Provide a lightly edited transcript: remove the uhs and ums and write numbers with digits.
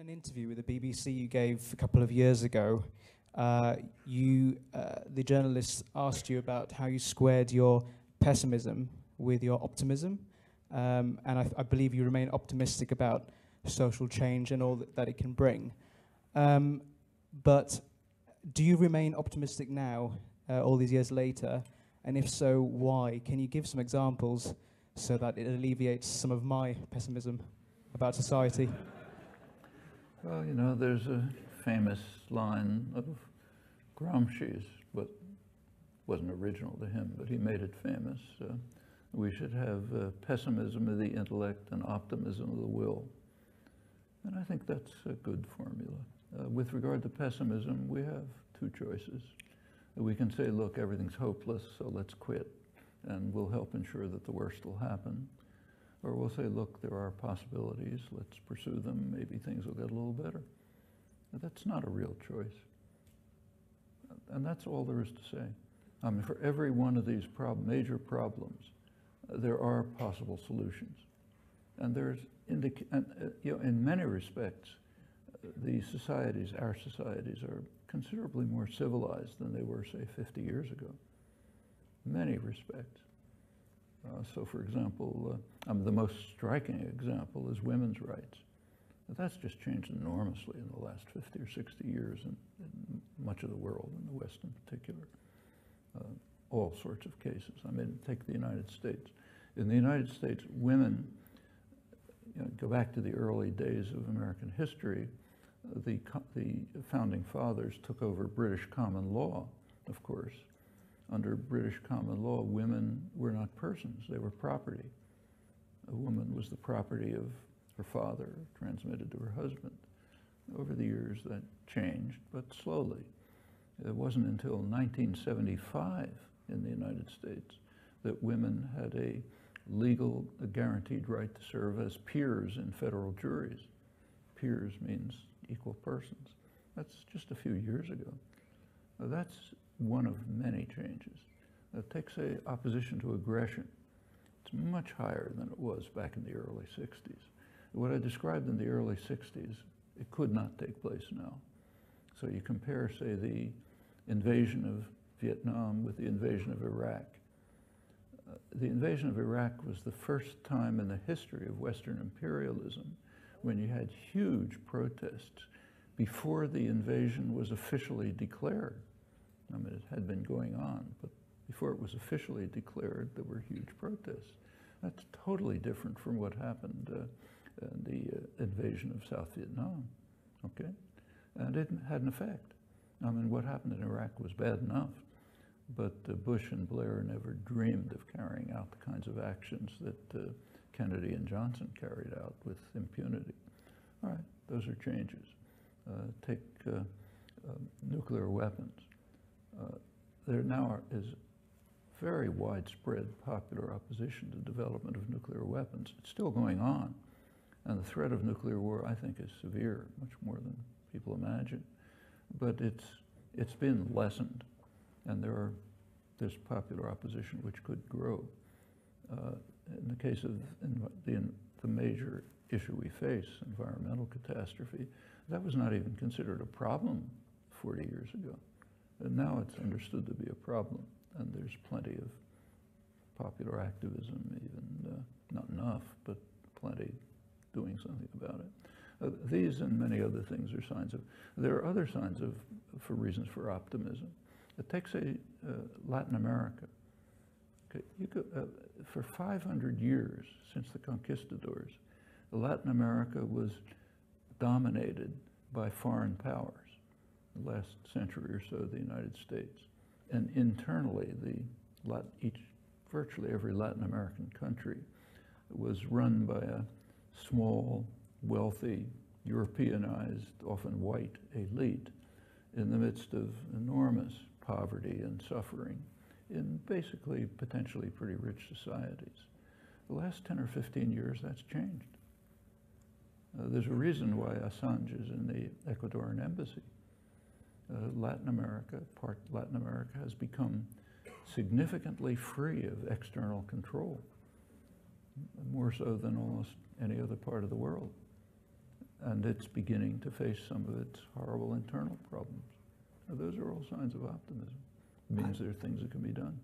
an interview with the BBC you gave a couple of years ago, the journalist asked you about how you squared your pessimism with your optimism, and I believe you remain optimistic about social change and all that it can bring. But do you remain optimistic now, all these years later? And if so, why? Can you give some examples so that it alleviates some of my pessimism about society? Well, you know, there's a famous line of Gramsci's, but wasn't original to him, but he made it famous. We should have pessimism of the intellect and optimism of the will. And I think that's a good formula. With regard to pessimism, we have two choices. We can say, look, everything's hopeless, so let's quit, and we'll help ensure that the worst will happen. Or we'll say, look, there are possibilities, let's pursue them, maybe things will get a little better. But that's not a real choice. And that's all there is to say. I mean, for every one of these major problems, there are possible solutions. And there's, in many respects, our societies are considerably more civilized than they were, say, 50 years ago. Many respects. So, for example, the most striking example is women's rights. That's just changed enormously in the last 50 or 60 years in much of the world, in the West in particular. All sorts of cases. I mean, take the United States. In the United States, women, go back to the early days of American history, the founding fathers took over British common law, of course. Under British common law, women were not persons, they were property. A woman was the property of her father, transmitted to her husband. Over the years, that changed, but slowly. It wasn't until 1975 in the United States that women had a legal, guaranteed right to serve as peers in federal juries. Peers means equal persons. That's just a few years ago. Now, that's one of many changes. Take, say, opposition to aggression. It's much higher than it was back in the early 60s. What I described in the early 60s, it could not take place now. So you compare, say, the invasion of Vietnam with the invasion of Iraq. The invasion of Iraq was the first time in the history of Western imperialism when you had huge protests before the invasion was officially declared. I mean, it had been going on, but before it was officially declared, there were huge protests. That's totally different from what happened in the invasion of South Vietnam, okay? And it had an effect. I mean, what happened in Iraq was bad enough, but Bush and Blair never dreamed of carrying out the kinds of actions that Kennedy and Johnson carried out with impunity. All right, those are changes. Take nuclear weapons. There now is very widespread popular opposition to development of nuclear weapons. It's still going on, and the threat of nuclear war, I think, is severe, much more than people imagine. But it's been lessened, and there's popular opposition which could grow. In the case of the major issue we face, environmental catastrophe, that was not even considered a problem 40 years ago. And now it's understood to be a problem, and there's plenty of popular activism, even not enough, but plenty doing something about it. These and many other things are signs of, there are other signs for reasons for optimism. Take, say, Latin America. Okay, for 500 years since the conquistadors, Latin America was dominated by foreign powers. The last century or so, the United States. And internally, virtually every Latin American country was run by a small, wealthy, Europeanized, often white elite in the midst of enormous poverty and suffering in basically potentially pretty rich societies. The last 10 or 15 years, that's changed. There's a reason why Assange is in the Ecuadorian embassy. Latin America has become significantly free of external control, more so than almost any other part of the world. and it's beginning to face some of its horrible internal problems. Now, those are all signs of optimism. It means there are things that can be done.